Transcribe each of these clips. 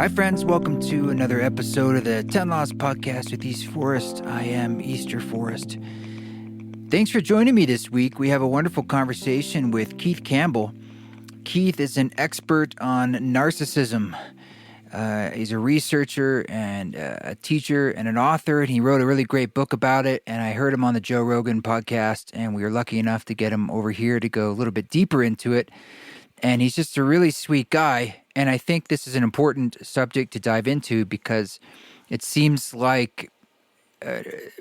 Hi, friends. Welcome to another episode of the 10 Laws Podcast with East Forest. I am Easter Forest. Thanks for joining me this week. We have a wonderful conversation with Keith Campbell. Keith is an expert on narcissism. He's a researcher and a teacher and an author, and he wrote a really great book about it. And I heard him on the Joe Rogan podcast, and we were lucky enough to get him over here to go a little bit deeper into it. And he's just a really sweet guy. And I think this is an important subject to dive into because it seems like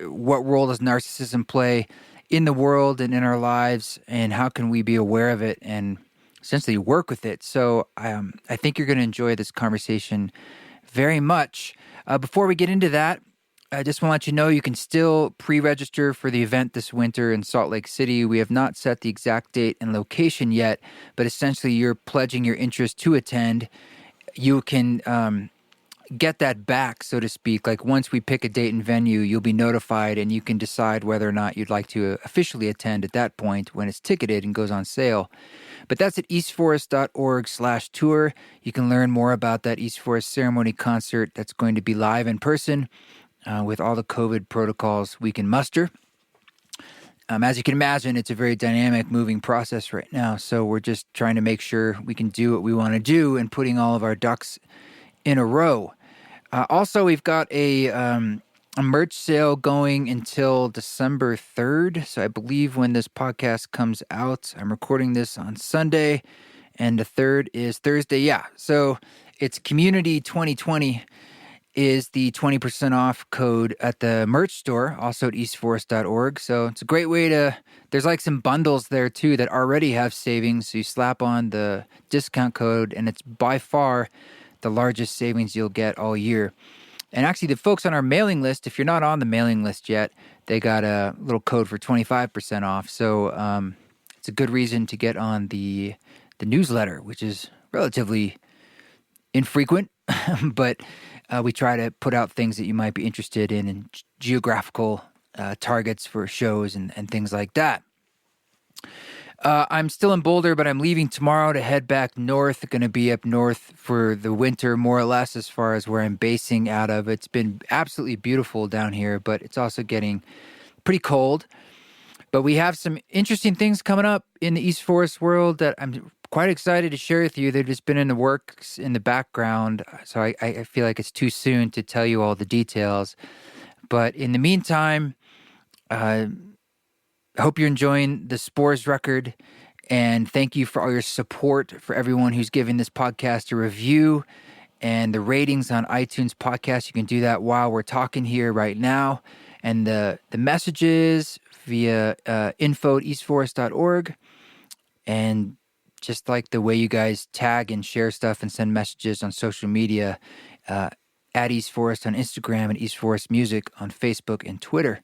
what role does narcissism play in the world and in our lives, and how can we be aware of it and essentially work with it? So I think you're going to enjoy this conversation very much. Before we get into that, I just want to let you know you can still pre-register for the event this winter in Salt Lake City. We have not set the exact date and location yet, but essentially you're pledging your interest to attend. You can get that back, so to speak. Like once we pick a date and venue, you'll be notified and you can decide whether or not you'd like to officially attend at that point when it's ticketed and goes on sale. But that's at eastforest.org/tour. You can learn more about that East Forest ceremony concert that's going to be live in person with all the COVID protocols we can muster. As you can imagine, it's a very dynamic, moving process right now. So we're just trying to make sure we can do what we want to do and putting all of our ducks in a row. Also, we've got a merch sale going until December 3rd. So I believe when this podcast comes out, I'm recording this on Sunday, and the 3rd is Thursday. Yeah, so it's Community 2020 is the 20% off code at the merch store, also at eastforest.org. So it's a great way there's like some bundles there too that already have savings. So you slap on the discount code, and it's by far the largest savings you'll get all year. And actually, the folks on our mailing list, if you're not on the mailing list yet, they got a little code for 25% off. So it's a good reason to get on the newsletter, which is relatively infrequent, but we try to put out things that you might be interested in and geographical targets for shows and things like that. I'm still in Boulder, but I'm leaving tomorrow to head back north. Going to be up north for the winter, more or less, as far as where I'm basing out of. It's been absolutely beautiful down here, but it's also getting pretty cold. But we have some interesting things coming up in the East Forest world that I'm quite excited to share with you. They've just been in the works in the background, so I feel like it's too soon to tell you all the details. But in the meantime, I hope you're enjoying the Spores record, and thank you for all your support, for everyone who's giving this podcast a review and the ratings on iTunes podcast. You can do that while we're talking here right now. And the messages via info@eastforest.org, and just like the way you guys tag and share stuff and send messages on social media, at East Forest on Instagram and East Forest Music on Facebook and Twitter.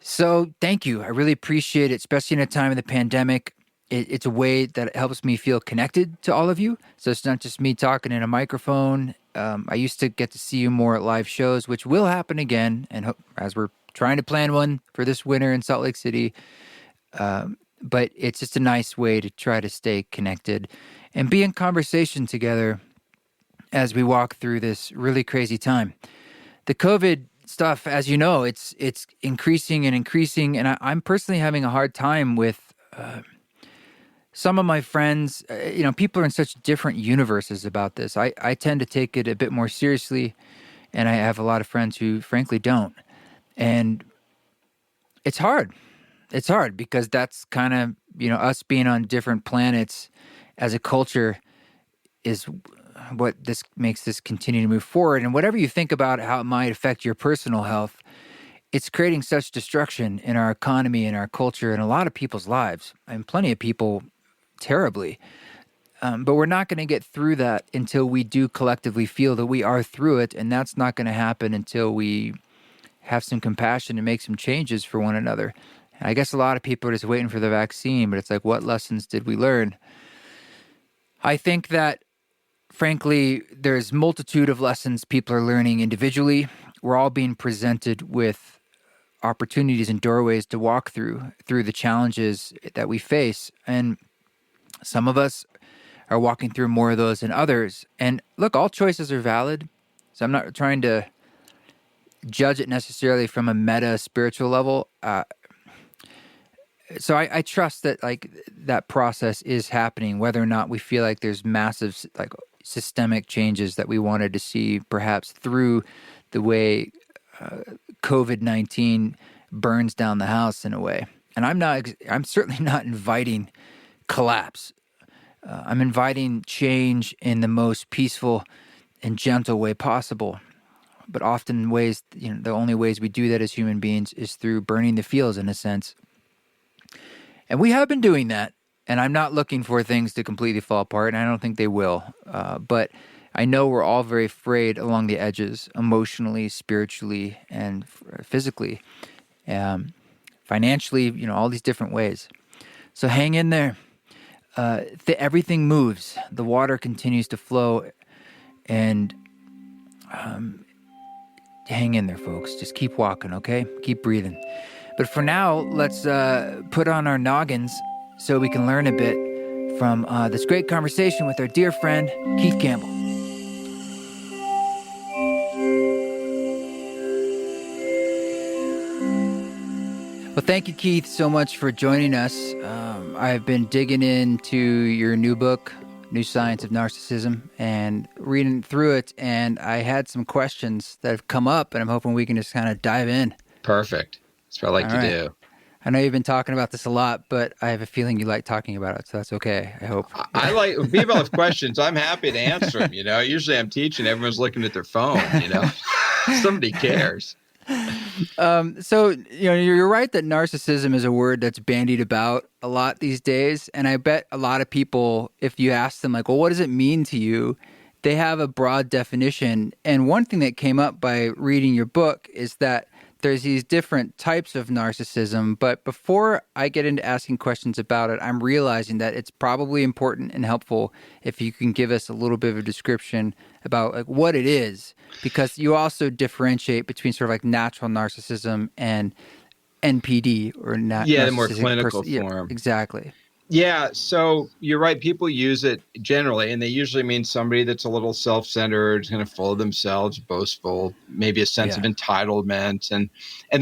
So thank you. I really appreciate it, especially in a time of the pandemic. It's a way that it helps me feel connected to all of you. So it's not just me talking in a microphone. I used to get to see you more at live shows, which will happen again, and as we're trying to plan one for this winter in Salt Lake City. But it's just a nice way to try to stay connected and be in conversation together as we walk through this really crazy time. The COVID stuff, as you know, it's increasing, and I'm personally having a hard time with some of my friends. People are in such different universes about this. I tend to take it a bit more seriously, and I have a lot of friends who frankly don't. And it's hard. It's hard because that's kind of, us being on different planets as a culture is what this makes this continue to move forward. And whatever you think about how it might affect your personal health, it's creating such destruction in our economy and our culture and a lot of people's lives, and plenty of people terribly. But we're not going to get through that until we do collectively feel that we are through it. And that's not going to happen until we have some compassion and make some changes for one another. I guess a lot of people are just waiting for the vaccine, but it's like, what lessons did we learn? I think that, frankly, there's multitude of lessons people are learning individually. We're all being presented with opportunities and doorways to walk through the challenges that we face. And some of us are walking through more of those than others. And look, all choices are valid. So I'm not trying to judge it necessarily from a meta spiritual level. So I trust that like that process is happening, whether or not we feel like there's massive like systemic changes that we wanted to see, perhaps through the way COVID-19 burns down the house in a way. And I'm certainly not inviting collapse. I'm inviting change in the most peaceful and gentle way possible. But often ways, the only ways we do that as human beings is through burning the fields in a sense. And we have been doing that. And I'm not looking for things to completely fall apart, and I don't think they will. But I know we're all very afraid along the edges, emotionally, spiritually, and physically, financially, all these different ways. So hang in there. Everything moves. The water continues to flow, and hang in there, folks. Just keep walking, okay? Keep breathing. But for now, let's put on our noggins so we can learn a bit from this great conversation with our dear friend, Keith Campbell. Well, thank you, Keith, so much for joining us. I've been digging into your new book, New Science of Narcissism, and reading through it, and I had some questions that have come up, and I'm hoping we can just kind of dive in. Perfect. That's what I like to do. I know you've been talking about this a lot, but I have a feeling you like talking about it, so that's okay, I hope. I like, when people have questions, I'm happy to answer them, Usually I'm teaching, everyone's looking at their phone, Somebody cares. So, you're right that narcissism is a word that's bandied about a lot these days, and I bet a lot of people, if you ask them, like, well, what does it mean to you? They have a broad definition, and one thing that came up by reading your book is that there's these different types of narcissism, but before I get into asking questions about it, I'm realizing that it's probably important and helpful if you can give us a little bit of a description about like what it is, because you also differentiate between sort of like natural narcissism and NPD or the more clinical form. Yeah, exactly. Yeah, so you're right. People use it generally, and they usually mean somebody that's a little self-centered, kind of full of themselves, boastful, maybe a sense of entitlement, and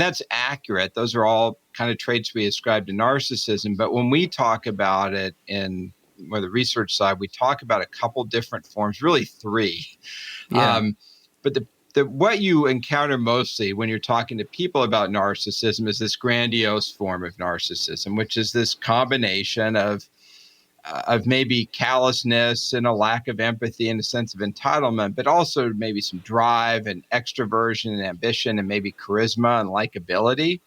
that's accurate. Those are all kind of traits we ascribe to narcissism. But when we talk about it in the research side, we talk about a couple different forms, really three. Yeah. But what you encounter mostly when you're talking to people about narcissism is this grandiose form of narcissism, which is this combination of maybe callousness and a lack of empathy and a sense of entitlement, but also maybe some drive and extroversion and ambition and maybe charisma and likability.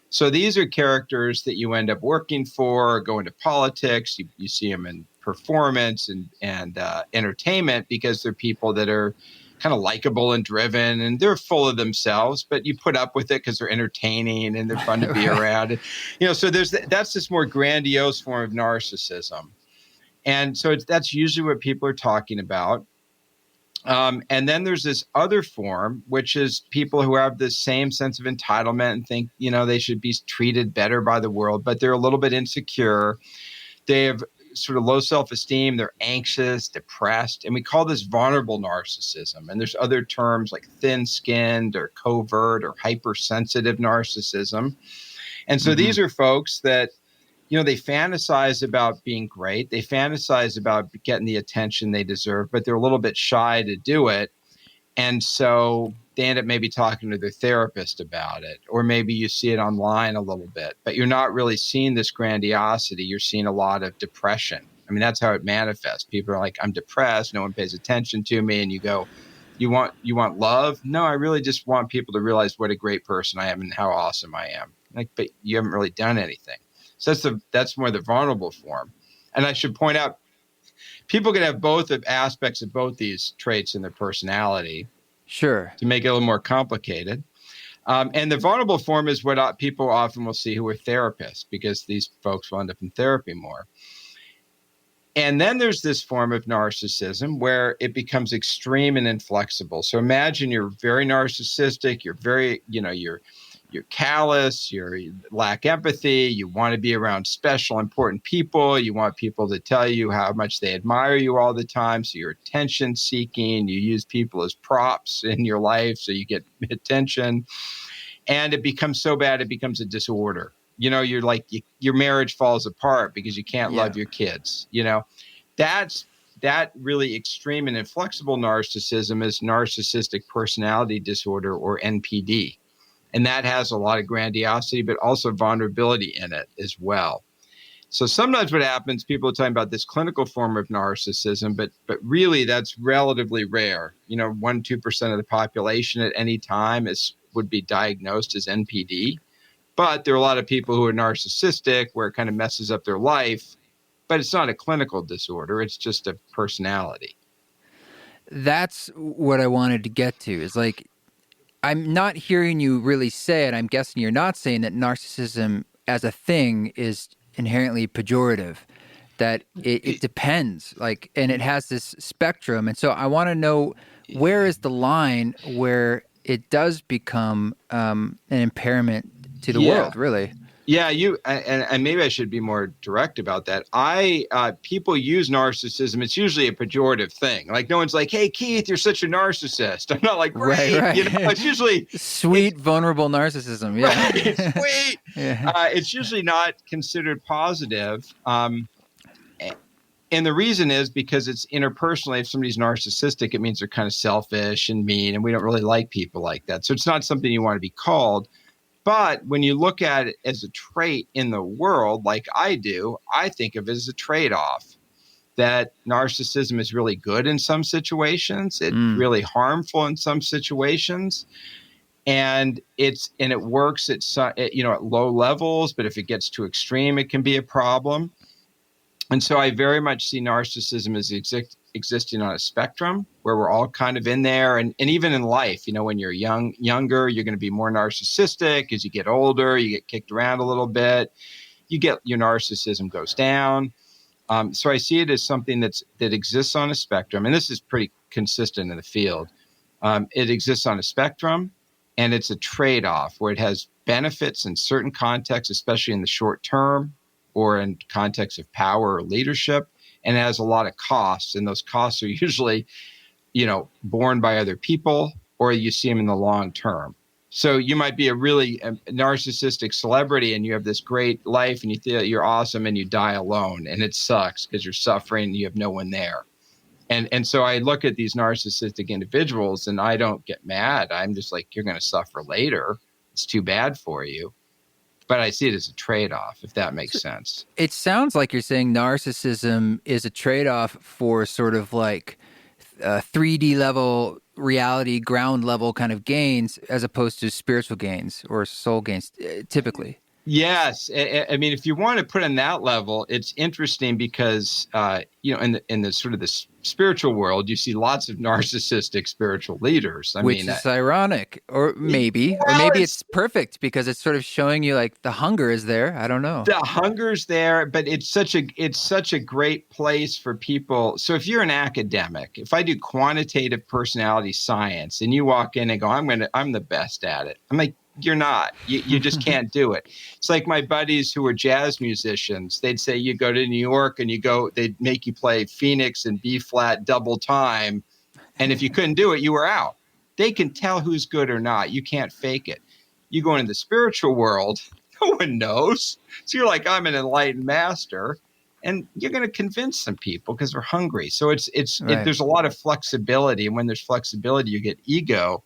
So these are characters that you end up working for, go into politics. You see them in performance and entertainment because they're people that are kind of likable and driven, and they're full of themselves, but you put up with it because they're entertaining and they're fun to be around. So that's this more grandiose form of narcissism. And so that's usually what people are talking about. And then there's this other form, which is people who have the same sense of entitlement and think, they should be treated better by the world, but they're a little bit insecure. They have sort of low self-esteem, they're anxious, depressed, and we call this vulnerable narcissism. And there's other terms like thin-skinned or covert or hypersensitive narcissism. And so these are folks that, they fantasize about being great. They fantasize about getting the attention they deserve, but they're a little bit shy to do it. And so they end up maybe talking to their therapist about it, or maybe you see it online a little bit, but you're not really seeing this grandiosity. You're seeing a lot of depression. I mean, that's how it manifests. People are like, I'm depressed. No one pays attention to me. And you go, you want love? No, I really just want people to realize what a great person I am and how awesome I am. Like, but you haven't really done anything. So that's more the vulnerable form. And I should point out, people can have both of aspects of both these traits in their personality. Sure. To make it a little more complicated. And the vulnerable form is what people often will see who are therapists, because these folks will end up in therapy more. And then there's this form of narcissism where it becomes extreme and inflexible. So imagine you're very narcissistic, you're very, you're callous, you lack empathy, you want to be around special, important people, you want people to tell you how much they admire you all the time, so you're attention seeking, you use people as props in your life so you get attention, and it becomes so bad it becomes a disorder. You're like, your marriage falls apart because you can't love your kids. That really extreme and inflexible narcissism is narcissistic personality disorder, or NPD. And that has a lot of grandiosity, but also vulnerability in it as well. So sometimes what happens, people are talking about this clinical form of narcissism, but really that's relatively rare. 1-2% of the population at any time would be diagnosed as NPD. But there are a lot of people who are narcissistic where it kind of messes up their life, but it's not a clinical disorder. It's just a personality. That's what I wanted to get to, is like, I'm not hearing you really say it. I'm guessing you're not saying that narcissism as a thing is inherently pejorative, that it depends, like, and it has this spectrum. And so I want to know, where is the line where it does become an impairment to the world, really? Yeah, and maybe I should be more direct about that. People use narcissism. It's usually a pejorative thing. Like, no one's like, "Hey, Keith, you're such a narcissist." I'm not like, "Great," right. It's usually sweet, vulnerable narcissism. Yeah, right, sweet. It's usually not considered positive. And the reason is because it's interpersonally. If somebody's narcissistic, it means they're kind of selfish and mean, and we don't really like people like that. So it's not something you want to be called. But when you look at it as a trait in the world, like I do, I think of it as a trade-off. That narcissism is really good in some situations, it's really harmful in some situations, and it works at low levels. But if it gets too extreme, it can be a problem. And so I very much see narcissism as existing on a spectrum where we're all kind of in there. And even in life, when you're younger, you're going to be more narcissistic. As you get older, you get kicked around a little bit. Your narcissism goes down. So I see it as something that exists on a spectrum. And this is pretty consistent in the field. It exists on a spectrum, and it's a trade-off where it has benefits in certain contexts, especially in the short term or in context of power or leadership. And it has a lot of costs, and those costs are usually, borne by other people, or you see them in the long term. So you might be a really narcissistic celebrity, and you have this great life, and you feel you're awesome, and you die alone, and it sucks because you're suffering, and you have no one there. And so I look at these narcissistic individuals, and I don't get mad. I'm just like, you're going to suffer later. It's too bad for you. But I see it as a trade-off, if that makes sense. It sounds like you're saying narcissism is a trade-off for sort of like 3D level reality, ground level kind of gains, as opposed to spiritual gains or soul gains, typically. Yes. I mean, if you want to put on that level, it's interesting because, in the sort of the spiritual world, you see lots of narcissistic spiritual leaders. Which is ironic, or maybe it's perfect because it's sort of showing you like the hunger is there. I don't know. The hunger's there, but it's such a great place for people. So if you're an academic, if I do quantitative personality science and you walk in and go, I'm the best at it. I'm like, you're not. You just can't do it. It's like my buddies who are jazz musicians. They'd say you go to New York and they'd make you play Phoenix and B flat double time. And if you couldn't do it, you were out. They can tell who's good or not. You can't fake it. You go into the spiritual world, no one knows. So you're like, I'm an enlightened master. And you're going to convince some people because they're hungry. So there's a lot of flexibility. And when there's flexibility, you get ego.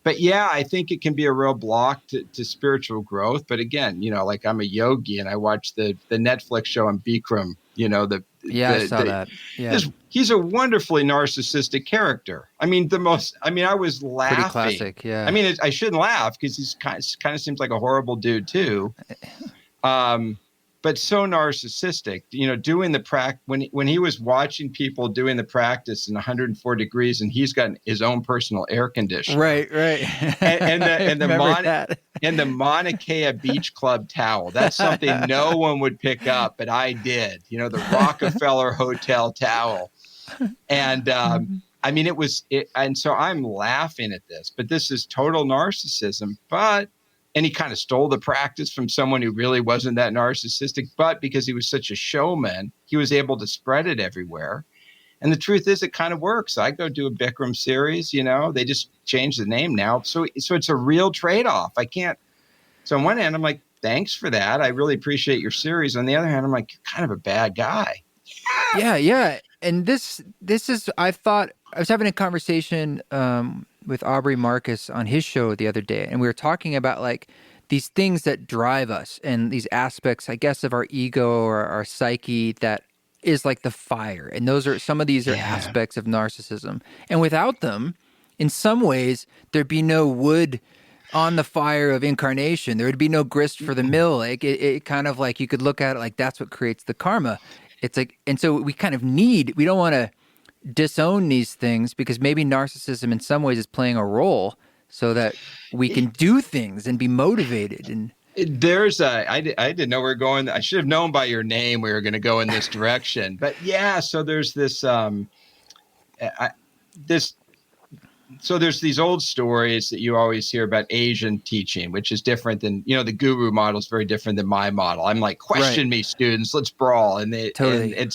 But yeah, I think it can be a real block to spiritual growth. But again, like I'm a yogi and I watch the Netflix show on Bikram, I saw that. Yeah. He's a wonderfully narcissistic character. I mean, I was laughing. Pretty classic, yeah. I mean, I shouldn't laugh because he's kind of seems like a horrible dude too. But so narcissistic, doing the when he was watching people doing the practice in 104 degrees, and he's got his own personal air conditioner. Right. And the Mauna Kea Beach Club towel. That's something no one would pick up, but I did. The Rockefeller Hotel towel. And I mean, and so I'm laughing at this, but this is total narcissism. And he kind of stole the practice from someone who really wasn't that narcissistic, but because he was such a showman, he was able to spread it everywhere. And the truth is, it kind of works. I go do a Bikram series, they just changed the name now. So it's a real trade-off. I can't. So on one hand, I'm like, thanks for that. I really appreciate your series. On the other hand, I'm like, you're kind of a bad guy. Yeah. And this is, I was having a conversation with Aubrey Marcus on his show the other day, and we were talking about like these things that drive us and these aspects, I guess, of our ego or our psyche that is like the fire. And some of these are aspects of narcissism. And without them, in some ways, there'd be no wood on the fire of incarnation. There would be no grist for the mill. Like it kind of like, you could look at it like that's what creates the karma. It's like, and so we kind of we don't want to disown these things because maybe narcissism in some ways is playing a role so that we can do things and be motivated. And I didn't know we were going. I should have known by your name we were going to go in this direction. But yeah, so there's there's these old stories that you always hear about Asian teaching, which is different than, the guru model is very different than my model. I'm like, question me, students, let's brawl. And it's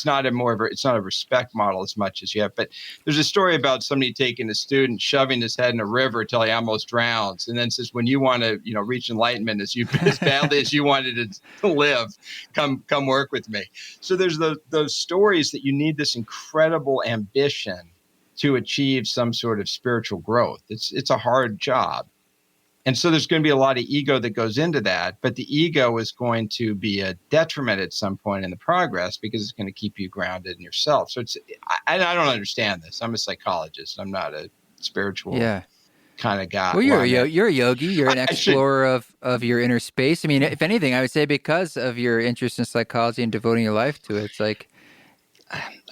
not it's not a respect model as much as you have. But there's a story about somebody taking a student, shoving his head in a river till he almost drowns. And then says, when you want to, reach enlightenment as badly as you wanted to live, come work with me. So there's those stories that you need this incredible ambition to achieve some sort of spiritual growth. It's a hard job. And so there's going to be a lot of ego that goes into that, but the ego is going to be a detriment at some point in the progress because it's going to keep you grounded in yourself. So I don't understand this. I'm a psychologist. I'm not a spiritual kind of guy. Well, you're a yogi. You're an explorer of your inner space. I mean, if anything, I would say because of your interest in psychology and devoting your life to it, it's like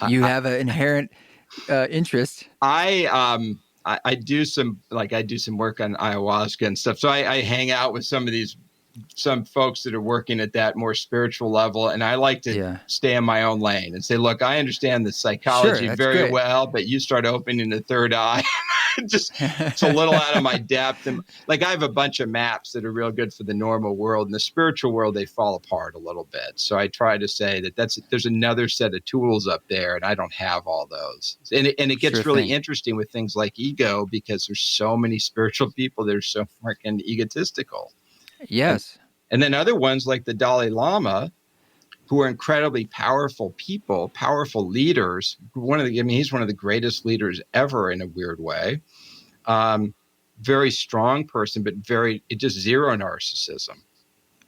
you have an inherent interest. I do some work on ayahuasca and stuff. So I hang out with some folks that are working at that more spiritual level. And I like to stay in my own lane and say, look, I understand the psychology very well, but you start opening the third eye. It's a little out of my depth. And like, I have a bunch of maps that are real good for the normal world. In the spiritual world, they fall apart a little bit. So I try to say there's another set of tools up there, and I don't have all those. And it gets really interesting with things like ego because there's so many spiritual people that are so freaking egotistical. Yes. And then other ones like the Dalai Lama, who are incredibly powerful people, powerful leaders. He's one of the greatest leaders ever in a weird way. Very strong person, but just zero narcissism.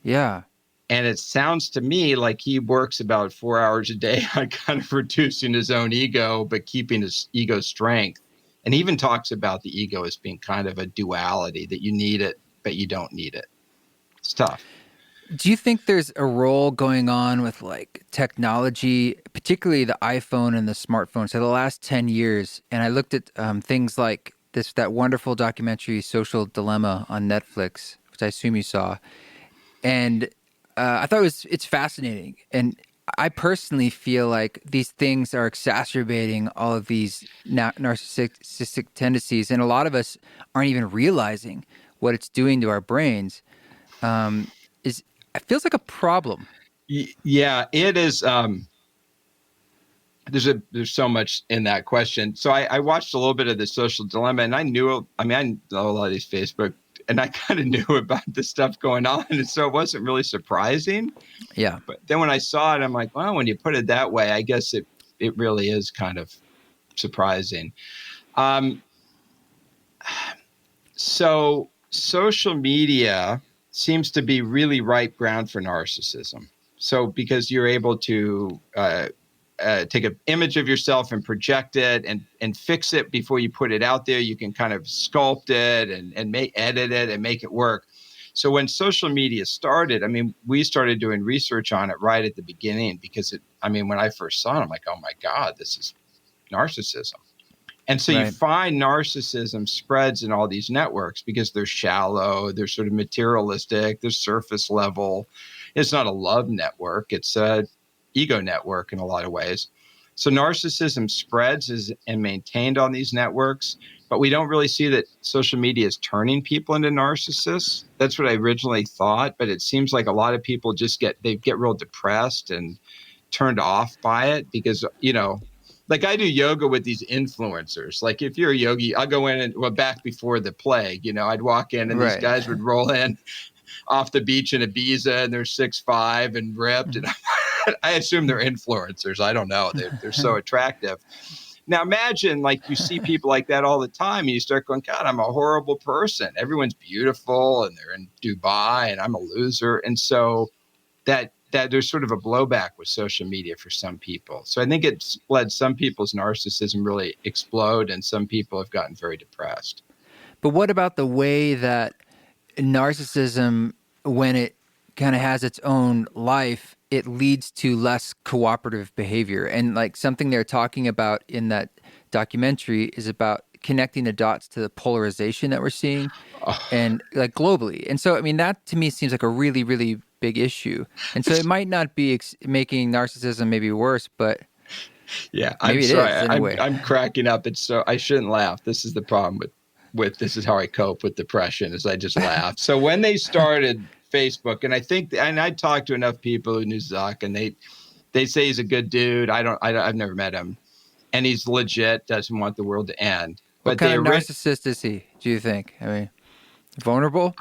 Yeah. And it sounds to me like he works about 4 hours a day on kind of reducing his own ego, but keeping his ego strength. And he even talks about the ego as being kind of a duality, that you need it, but you don't need it. It's tough. Do you think there's a role going on with like technology, particularly the iPhone and the smartphone? So the last 10 years, and I looked at things like that wonderful documentary, Social Dilemma on Netflix, which I assume you saw. And I thought it's fascinating. And I personally feel like these things are exacerbating all of these narcissistic tendencies. And a lot of us aren't even realizing what it's doing to our brains. It feels like a problem. Yeah, it is. There's so much in that question. So I watched a little bit of the Social Dilemma, and I know a lot of these Facebook, and I kind of knew about the stuff going on, and so it wasn't really surprising. Yeah. But then when I saw it, I'm like, well, when you put it that way, I guess it really is kind of surprising. So social media seems to be really ripe ground for narcissism. So because you're able to take an image of yourself and project it and fix it before you put it out there, you can kind of sculpt it and edit it and make it work. So when social media started, we started doing research on it right at the beginning because when I first saw it, I'm like, oh my God, this is narcissism. And so you find narcissism spreads in all these networks because they're shallow, they're sort of materialistic, they're surface level. It's not a love network. It's a ego network in a lot of ways. So narcissism spreads and maintained on these networks, but we don't really see that social media is turning people into narcissists. That's what I originally thought, but it seems like a lot of people just get real depressed and turned off by it because, like I do yoga with these influencers. Like if you're a yogi, I'll go in and back before the plague, I'd walk in and these guys would roll in off the beach in Ibiza and they're 6'5" and ripped. And I assume they're influencers. I don't know. They're so attractive. Now imagine like you see people like that all the time and you start going, God, I'm a horrible person. Everyone's beautiful and they're in Dubai and I'm a loser. And so that there's sort of a blowback with social media for some people. So I think it's led some people's narcissism really explode and some people have gotten very depressed. But what about the way that narcissism, when it kind of has its own life, it leads to less cooperative behavior? And like something they're talking about in that documentary is about connecting the dots to the polarization that we're seeing and like globally. And so, I mean, that to me seems like a really, really big issue. And so it might not be making narcissism maybe worse, but yeah, maybe it is in a way. I'm cracking up. I shouldn't laugh. This is the problem with this is how I cope with depression is I just laugh. So when they started Facebook, and I talked to enough people who knew Zuck and they say he's a good dude. I've never met him and he's legit, doesn't want the world to end. What kind of narcissist is he, do you think? I mean, vulnerable?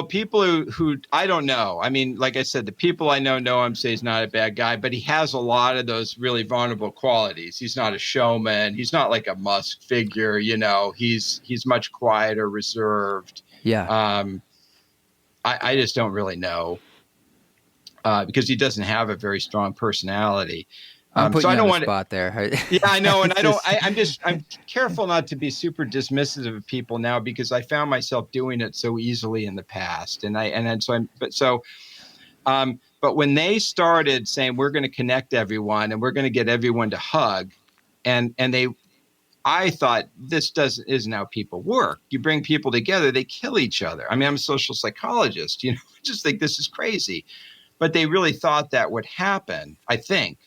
People who I don't know. I mean, like I said, the people I know him, say he's not a bad guy, but he has a lot of those really vulnerable qualities. He's not a showman. He's not like a Musk figure, he's much quieter, reserved. Yeah. I just don't really know because he doesn't have a very strong personality. I'm putting you on the spot there. Yeah, I know. And I'm careful not to be super dismissive of people now because I found myself doing it so easily in the past. But when they started saying, we're going to connect everyone and we're going to get everyone to hug I thought this isn't how people work. You bring people together, they kill each other. I mean, I'm a social psychologist, I just think this is crazy, but they really thought that would happen, I think.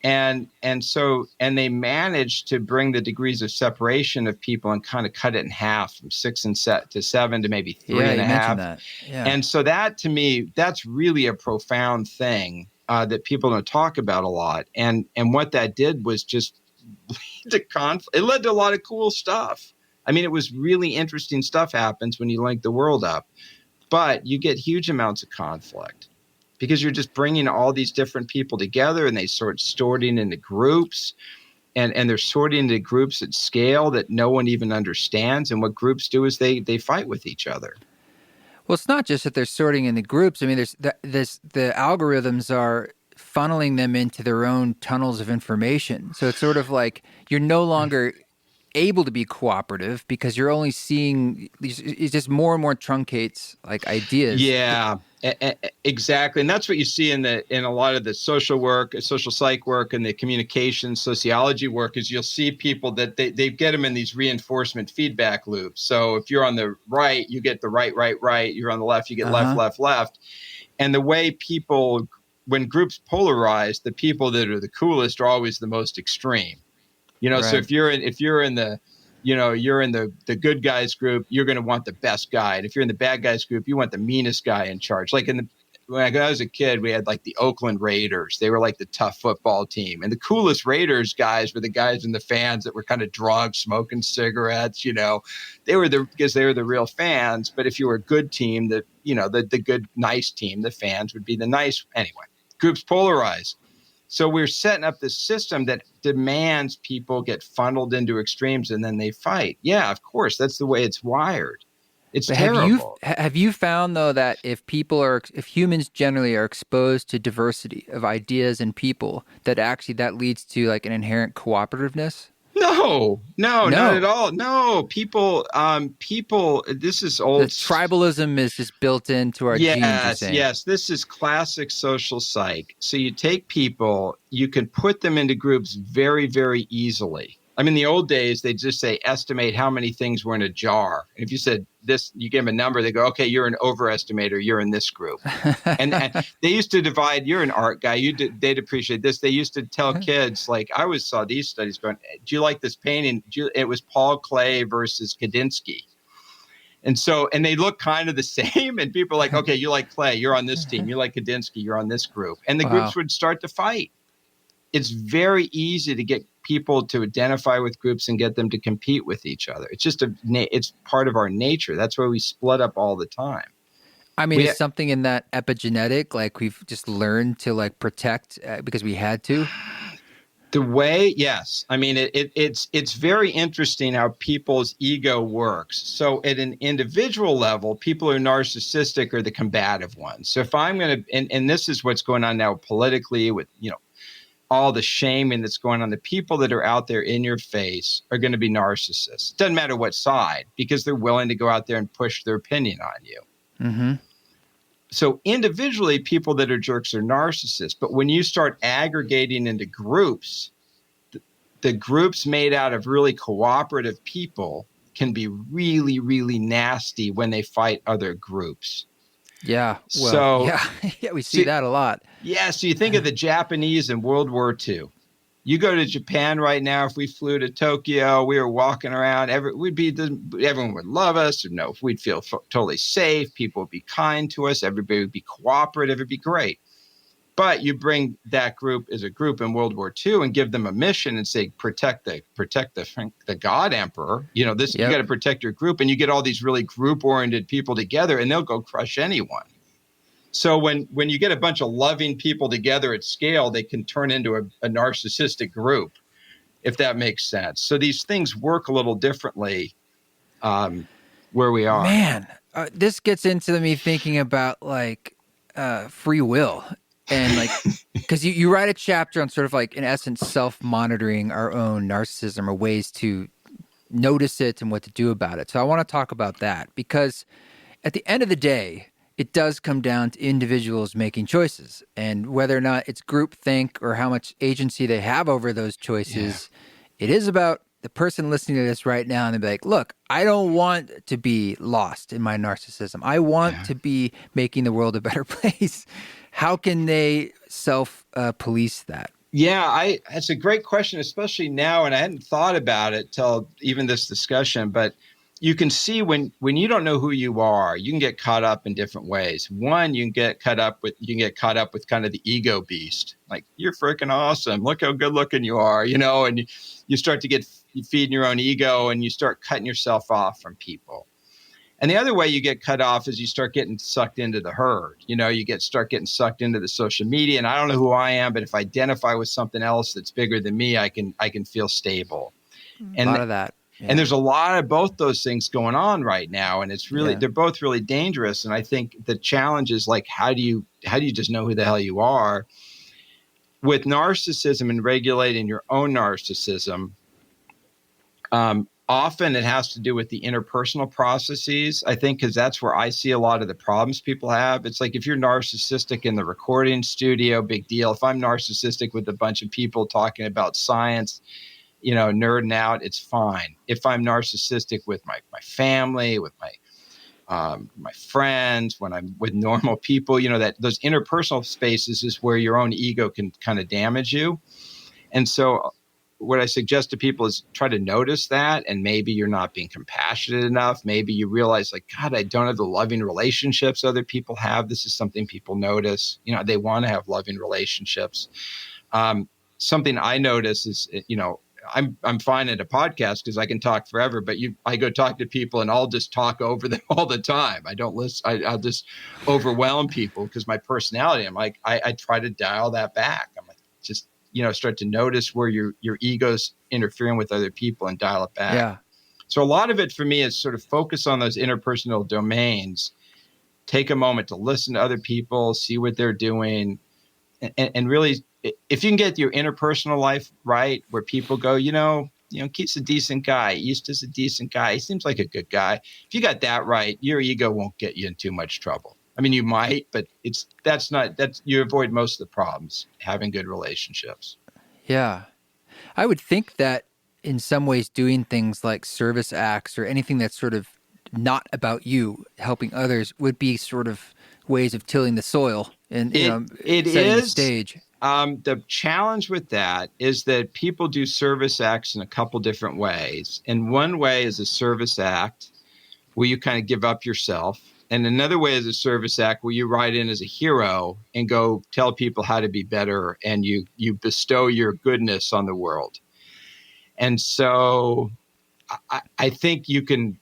And they managed to bring the degrees of separation of people and kind of cut it in half from 6 to 7 to maybe 3.5. That. Yeah. And so that to me, that's really a profound thing that people don't talk about a lot. And what that did was just lead to conflict. It led to a lot of cool stuff. I mean, it was really interesting stuff happens when you link the world up, but you get huge amounts of conflict. Because you're just bringing all these different people together and they sort sorting into groups and they're sorting into groups at scale that no one even understands. And what groups do is they fight with each other. Well, it's not just that they're sorting into groups. I mean, the algorithms are funneling them into their own tunnels of information. So it's sort of like you're no longer able to be cooperative because you're only seeing it just more and more truncates like ideas. Yeah. Exactly. And that's what you see in a lot of the social work, social psych work and the communication sociology work is you'll see people that they get them in these reinforcement feedback loops. So if you're on the right, you get the right. You're on the left, you get left. And the way people, when groups polarize, the people that are the coolest are always the most extreme. Right. So if you're in the you're in the good guys group, you're going to want the best guy. And if you're in the bad guys group, you want the meanest guy in charge. Like when I was a kid, we had like the Oakland Raiders. They were like the tough football team. And the coolest Raiders guys were the guys in the fans that were kind of drunk, smoking cigarettes, because they were the real fans. But if you were a good team, the good, nice team, the fans would be the nice. Anyway, groups polarize. So we're setting up this system that demands people get funneled into extremes and then they fight. Yeah, of course. That's the way it's wired. It's terrible. Have you found, though, that if humans generally are exposed to diversity of ideas and people, that actually that leads to like an inherent cooperativeness? No, not at all. No, people, this is old. The tribalism is just built into our genes, you're saying. Yes, this is classic social psych. So you take people, you can put them into groups very, very easily. I mean, the old days, they just say, estimate how many things were in a jar. And if you said this, you give them a number, they go, okay, you're an overestimator. You're in this group. And they used to divide, you're an art guy. They'd appreciate this. They used to tell kids, like, I always saw these studies going, do you like this painting? It was Paul Klee versus Kandinsky. And they look kind of the same. And people are like, okay, you like Klee, you're on this team. You like Kandinsky, you're on this group. And the groups would start to fight. It's very easy to get people to identify with groups and get them to compete with each other. It's just it's part of our nature. That's why we split up all the time. I mean, is something in that epigenetic, like we've just learned to like protect because we had to? The way, yes. I mean, it's very interesting how people's ego works. So at an individual level, people who are narcissistic are the combative ones. So if I'm going to, and this is what's going on now politically with, all the shaming that's going on, the people that are out there in your face are going to be narcissists. It doesn't matter what side, because they're willing to go out there and push their opinion on you. Mm-hmm. So individually, people that are jerks are narcissists. But when you start aggregating into groups, the groups made out of really cooperative people can be really, really nasty when they fight other groups. Yeah. Well, yeah, we see that a lot. Yeah. So you think of the Japanese in World War II. You go to Japan right now, if we flew to Tokyo, we were walking around, everyone would love us, we'd feel totally safe. People would be kind to us. Everybody would be cooperative. It'd be great. But you bring that group as a group in World War II and give them a mission and say, protect the God Emperor. You got to protect your group. And you get all these really group-oriented people together, and they'll go crush anyone. So when you get a bunch of loving people together at scale, they can turn into a narcissistic group, if that makes sense. So these things work a little differently where we are. Man, this gets into me thinking about like free will. And like, because you write a chapter on sort of like, in essence, self-monitoring our own narcissism or ways to notice it and what to do about it. So I want to talk about that because at the end of the day, it does come down to individuals making choices, and whether or not it's groupthink or how much agency they have over those choices. It is about the person listening to this right now and they'll be like, look, I don't want to be lost in my narcissism. I want to be making the world a better place. How can they self-police that? Yeah, it's a great question, especially now, and I hadn't thought about it till even this discussion, but you can see when you don't know who you are, you can get caught up in different ways. One, you can get caught up with kind of the ego beast. Like, you're freaking awesome. Look how good looking you are, and you start to get feeding your own ego and you start cutting yourself off from people. And the other way you get cut off is you start getting sucked into the herd. Start getting sucked into the social media. And I don't know who I am, but if I identify with something else that's bigger than me, I can feel stable. A lot of that. Yeah. And there's a lot of both those things going on right now. And it's really, they're both really dangerous. And I think the challenge is like, how do you just know who the hell you are? With narcissism and regulating your own narcissism, often it has to do with the interpersonal processes, I think, because that's where I see a lot of the problems people have. It's like if you're narcissistic in the recording studio, big deal. If I'm narcissistic with a bunch of people talking about science, nerding out, it's fine. If I'm narcissistic with my family, with my friends, when I'm with normal people, that those interpersonal spaces is where your own ego can kind of damage you. And so what I suggest to people is try to notice that, and maybe you're not being compassionate enough. Maybe you realize, like, God, I don't have the loving relationships other people have. This is something people notice. They want to have loving relationships. Something I notice is, I'm fine at a podcast because I can talk forever, but I go talk to people and I'll just talk over them all the time. I don't listen. I'll just overwhelm people because my personality, I'm like, I try to dial that back. I'm like, just, start to notice where your ego's interfering with other people and dial it back. Yeah. So a lot of it for me is sort of focus on those interpersonal domains, take a moment to listen to other people, see what they're doing, and really, if you can get your interpersonal life right, where people go, Keith's a decent guy. East a decent guy. He seems like a good guy. If you got that right, your ego won't get you in too much trouble. I mean, you might, but you avoid most of the problems having good relationships. Yeah. I would think that in some ways doing things like service acts or anything that's sort of not about you, helping others, would be sort of ways of tilling the soil and, It setting the is. stage. The challenge with that is that people do service acts in a couple different ways. And one way is a service act where you kind of give up yourself. And another way is a service act where you ride in as a hero and go tell people how to be better, and you bestow your goodness on the world. And so I think you can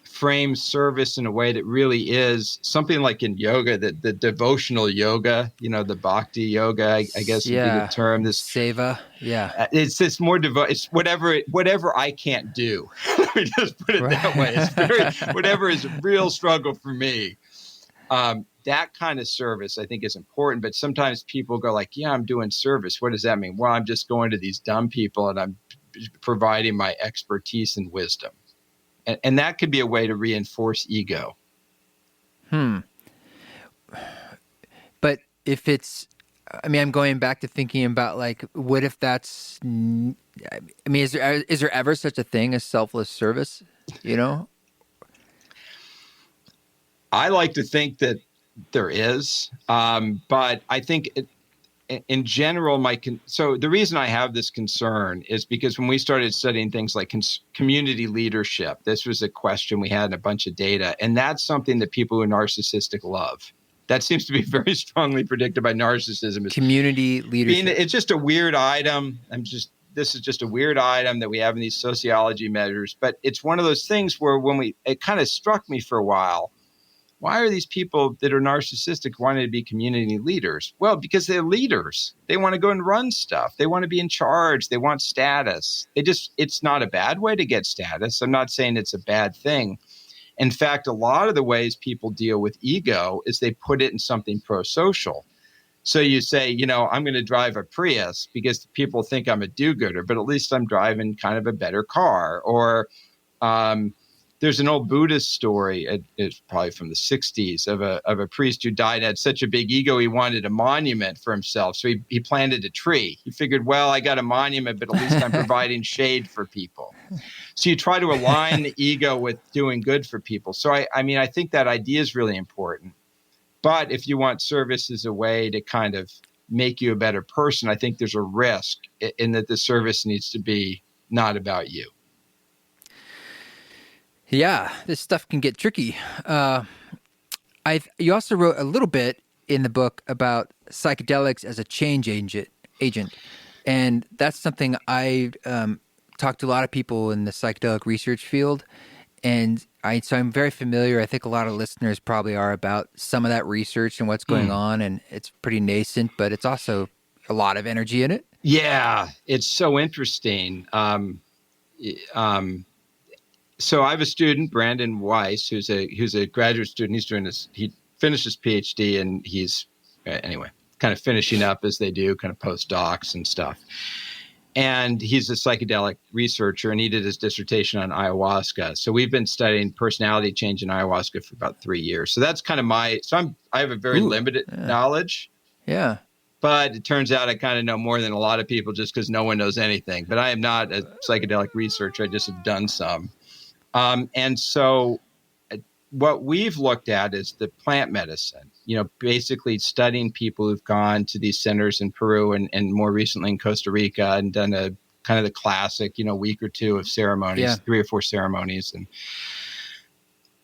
frame service in a way that really is something like in yoga, the devotional yoga, the bhakti yoga, I guess would be the term. This seva, it's this more it's whatever I can't do. Let me just put it that way. It's whatever is a real struggle for me. That kind of service I think is important, but sometimes people go like, yeah, I'm doing service. What does that mean? Well, I'm just going to these dumb people and I'm providing my expertise and wisdom. And that could be a way to reinforce ego. But if it's, I'm going back to thinking about like, what if that's, is there ever such a thing as selfless service, I like to think that there is, but I think in general, so the reason I have this concern is because when we started studying things like community leadership, this was a question we had in a bunch of data, and that's something that people who are narcissistic love. That seems to be very strongly predicted by narcissism. Community leadership. It's just a weird item. This is just a weird item that we have in these sociology measures, but it's one of those things where it kind of struck me for a while. Why are these people that are narcissistic wanting to be community leaders? Well, because they're leaders. They want to go and run stuff. They want to be in charge. They want status. It's not a bad way to get status. I'm not saying it's a bad thing. In fact, a lot of the ways people deal with ego is they put it in something pro-social. So you say, I'm going to drive a Prius because people think I'm a do-gooder, but at least I'm driving kind of a better car. Or there's an old Buddhist story, it's probably from the 60s, of a priest who died, had such a big ego, he wanted a monument for himself. So he planted a tree. He figured, well, I got a monument, but at least I'm providing shade for people. So you try to align the ego with doing good for people. So I think that idea is really important. But if you want service as a way to kind of make you a better person, I think there's a risk in that the service needs to be not about you. Yeah, this stuff can get tricky. You also wrote a little bit in the book about psychedelics as a change agent, and that's something I talked to a lot of people in the psychedelic research field, and so I'm very familiar. I think a lot of listeners probably are about some of that research and what's going on, and it's pretty nascent, but it's also a lot of energy in it. Yeah, it's so interesting. So I have a student, Brandon Weiss, who's a graduate student. He's doing this. He finished his Ph.D. and he's kind of finishing up as they do, kind of postdocs and stuff. And he's a psychedelic researcher, and he did his dissertation on ayahuasca. So we've been studying personality change in ayahuasca for about 3 years. So that's kind of I have a very limited knowledge. Yeah. But it turns out I kind of know more than a lot of people just because no one knows anything. But I am not a psychedelic researcher. I just have done some. And so what we've looked at is the plant medicine, basically studying people who've gone to these centers in Peru and more recently in Costa Rica and done a kind of the classic, week or two of ceremonies, 3 or 4 ceremonies. And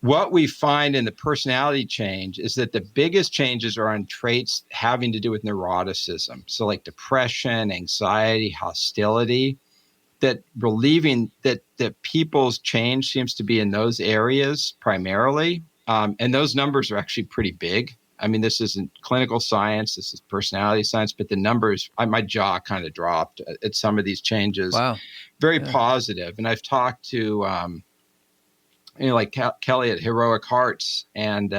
what we find in the personality change is that the biggest changes are on traits having to do with neuroticism. So like depression, anxiety, hostility. That relieving that people's change seems to be in those areas primarily. And those numbers are actually pretty big. I mean, this isn't clinical science, this is personality science, but the numbers, my jaw kind of dropped at some of these changes. Wow. Very positive. And I've talked to, like Kelly at Heroic Hearts and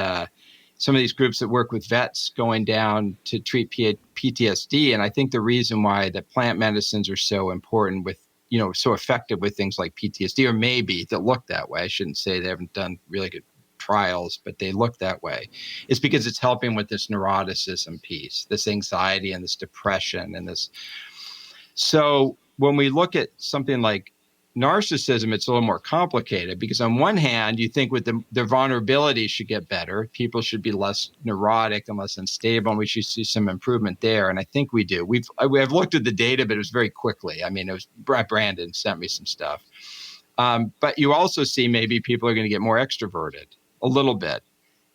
some of these groups that work with vets going down to treat PTSD. And I think the reason why the plant medicines are so important with, so effective with things like PTSD, or maybe that look that way. I shouldn't say they haven't done really good trials, but they look that way. It's because it's helping with this neuroticism piece, this anxiety and this depression and this. So when we look at something like narcissism, it's a little more complicated because on one hand, you think with their vulnerability should get better. People should be less neurotic and less unstable, and we should see some improvement there. And I think we do. I've looked at the data, but it was very quickly. I mean, it was Brandon sent me some stuff. But you also see maybe people are going to get more extroverted a little bit.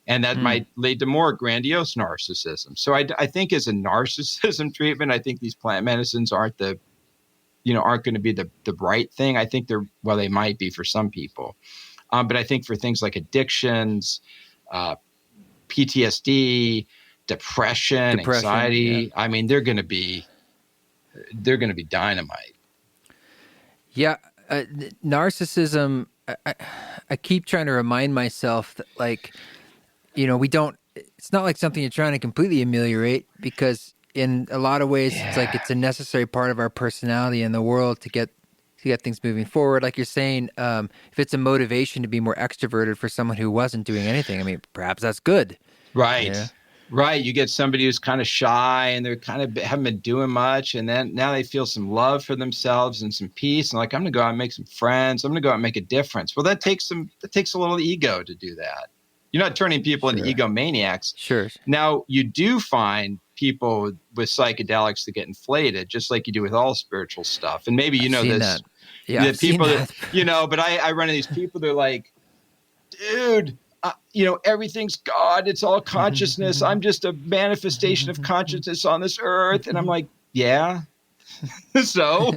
And that might lead to more grandiose narcissism. So I think as a narcissism treatment, I think these plant medicines aren't going to be the right thing. I think they might be for some people. But I think for things like addictions, PTSD, depression, anxiety, I mean, they're going to be dynamite. Yeah. Narcissism, I keep trying to remind myself that, like, it's not like something you're trying to completely ameliorate, because in a lot of ways, it's like it's a necessary part of our personality in the world to get things moving forward. Like you're saying, if it's a motivation to be more extroverted for someone who wasn't doing anything, I mean, perhaps that's good. Right. Yeah. Right. You get somebody who's kind of shy and they're kind of haven't been doing much. And then now they feel some love for themselves and some peace. And like, I'm going to go out and make some friends. I'm going to go out and make a difference. Well, that takes a little ego to do that. You're not turning people into egomaniacs. Sure. Now, you do find people with psychedelics that get inflated, just like you do with all spiritual stuff. And maybe I've seen this. That. Yeah, I've people seen that. But I run into these people, they're like, dude, everything's God. It's all consciousness. I'm just a manifestation of consciousness on this earth. And I'm like, yeah. So,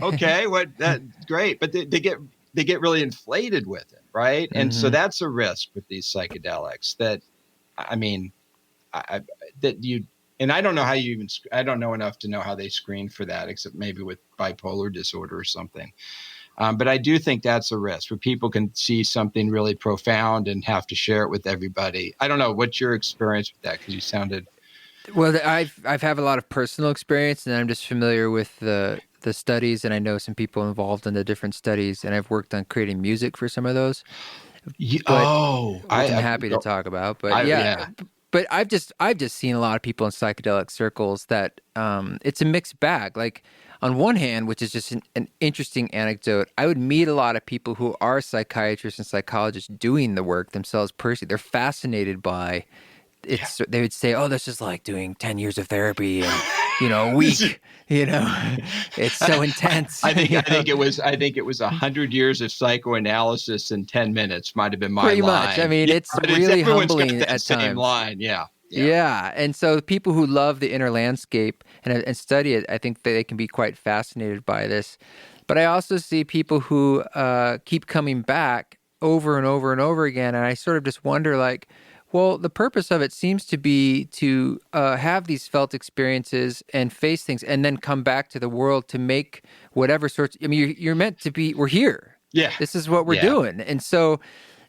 okay, that's great. But they get really inflated with it. Right. And so that's a risk with these psychedelics that, I mean, I don't know how I don't know enough to know how they screen for that, except maybe with bipolar disorder or something. But I do think that's a risk where people can see something really profound and have to share it with everybody. I don't know. What's your experience with that? Because you sounded. Well, I've had a lot of personal experience, and I'm just familiar with the studies, and I know some people involved in the different studies, and I've worked on creating music for some of those. Which I'm happy to talk about. But but I've just seen a lot of people in psychedelic circles that it's a mixed bag. Like on one hand, which is just an interesting anecdote, I would meet a lot of people who are psychiatrists and psychologists doing the work themselves personally. They're fascinated by it. They would say, "Oh, that's just like doing 10 years of therapy and a week." It's so intense. I think it was 100 years of psychoanalysis in 10 minutes. Might have been my pretty line. Much. I mean, it's really humbling got that at same times. Line, yeah. And so people who love the inner landscape and study it, I think they can be quite fascinated by this. But I also see people who keep coming back over and over and over again, and I sort of just wonder, like, well, the purpose of it seems to be to have these felt experiences and face things and then come back to the world to make whatever sorts. I mean, you're meant to be, we're here. Yeah. This is what we're doing. And so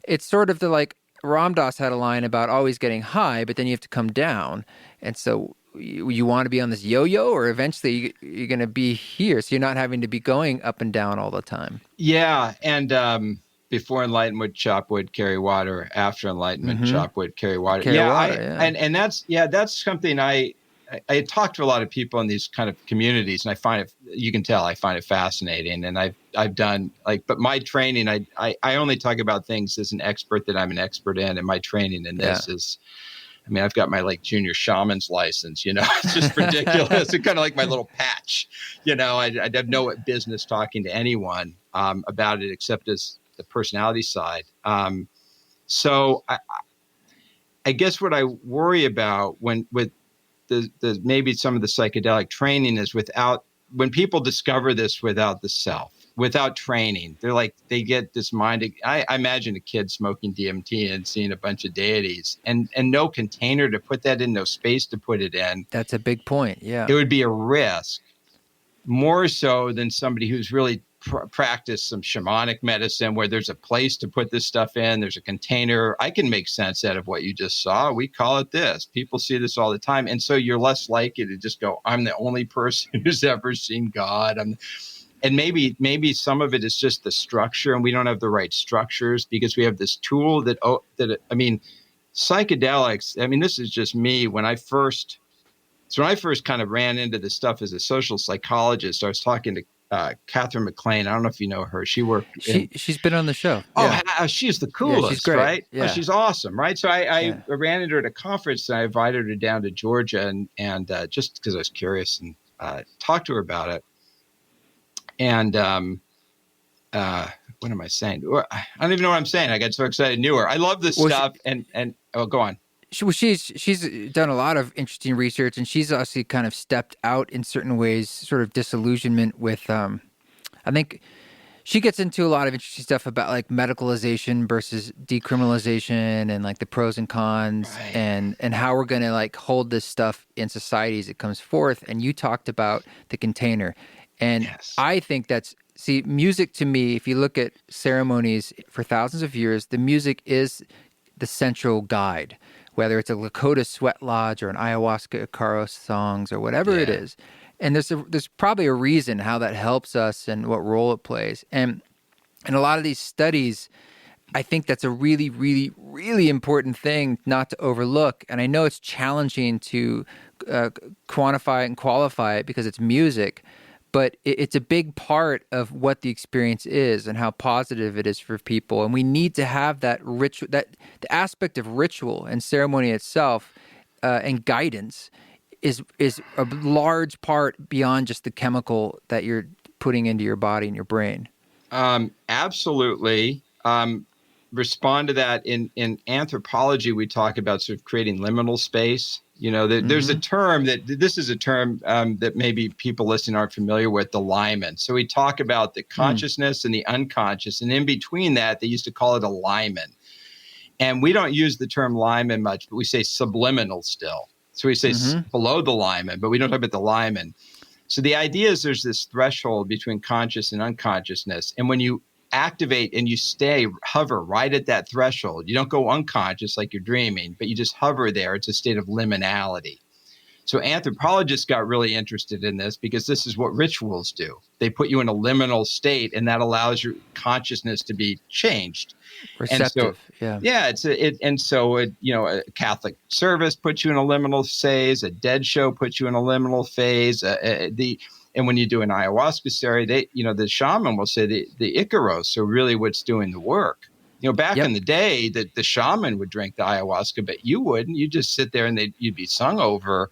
it's sort of like Ram Dass had a line about always getting high, but then you have to come down. And so you want to be on this yo-yo, or eventually you're going to be here. So you're not having to be going up and down all the time. Yeah. And, before enlightenment, chop wood, carry water. After enlightenment, chop wood, carry water. And that's something I talk to a lot of people in these kind of communities, and I find it. You can tell I find it fascinating. And I've done but my training, I only talk about things as an expert that I'm an expert in, and my training in this is. I mean, I've got my junior shaman's license, it's just ridiculous. It's kind of like my little patch, I'd have no business talking to anyone about it except as the personality side. So I guess what I worry about with the maybe some of the psychedelic training is when people discover this without the self, without training, they get this mind. I imagine a kid smoking DMT and seeing a bunch of deities and no container to put that in, no space to put it in. That's a big point. Yeah. It would be a risk more so than somebody who's really practice some shamanic medicine where there's a place to put this stuff in. There's a container. I can make sense out of what you just saw. We call it this. People see this all the time. And so you're less likely to just go, I'm the only person who's ever seen God. And maybe some of it is just the structure, and we don't have the right structures because we have this tool psychedelics. This is just me. When I first kind of ran into this stuff as a social psychologist, I was talking to Catherine McLean. I don't know if you know her. She worked in. She's been on the show. Oh, Yeah. she's the Yeah, she's coolest, great. right? Yeah. Oh, she's awesome, right? So I Yeah. ran into her at a conference and I invited her down to Georgia and just because I was curious and talked to her about it. And what am I saying? I don't even know what I'm saying. I got so excited. Knew her. I love this stuff. And go on. She's done a lot of interesting research, and she's actually kind of stepped out in certain ways, sort of disillusionment with. I think she gets into a lot of interesting stuff about like medicalization versus decriminalization, and like the pros and cons, Right. and how we're going to like hold this stuff in society as it comes forth. And you talked about the container, and Yes. I think that's. See, music to me, if you look at ceremonies for thousands of years, the music is the central guide, whether it's a Lakota sweat lodge or an ayahuasca Icaro songs or whatever it is. And there's probably a reason how that helps us and what role it plays. And in a lot of these studies, I think that's a really, really, really important thing not to overlook. And I know it's challenging to quantify and qualify it because it's music, but it's a big part of what the experience is and how positive it is for people. And we need to have that ritual, that the aspect of ritual and ceremony itself and guidance is a large part beyond just the chemical that you're putting into your body and your brain. Absolutely. Respond to that. In anthropology, we talk about sort of creating liminal space. You know, there's a term this is a term that maybe people listening aren't familiar with, the limen. So we talk about the consciousness and the unconscious. And in between that, they used to call it a limen. And we don't use the term limen much, but we say subliminal still. So we say below the limen, but we don't talk about the limen. So the idea is there's this threshold between conscious and unconsciousness. And when you activate and you hover right at that threshold, you don't go unconscious like you're dreaming, but you just hover there. It's a state of liminality. So anthropologists got really interested in this because this is what rituals do. They put you in a liminal state, and that allows your consciousness to be changed. Receptive, And so a Catholic service puts you in a liminal phase. A dead show puts you in a liminal phase. And when you do an ayahuasca ceremony, the shaman will say the Icaros are really what's doing the work. Back in the day, the shaman would drink the ayahuasca, but you wouldn't. You just sit there and you'd be sung over.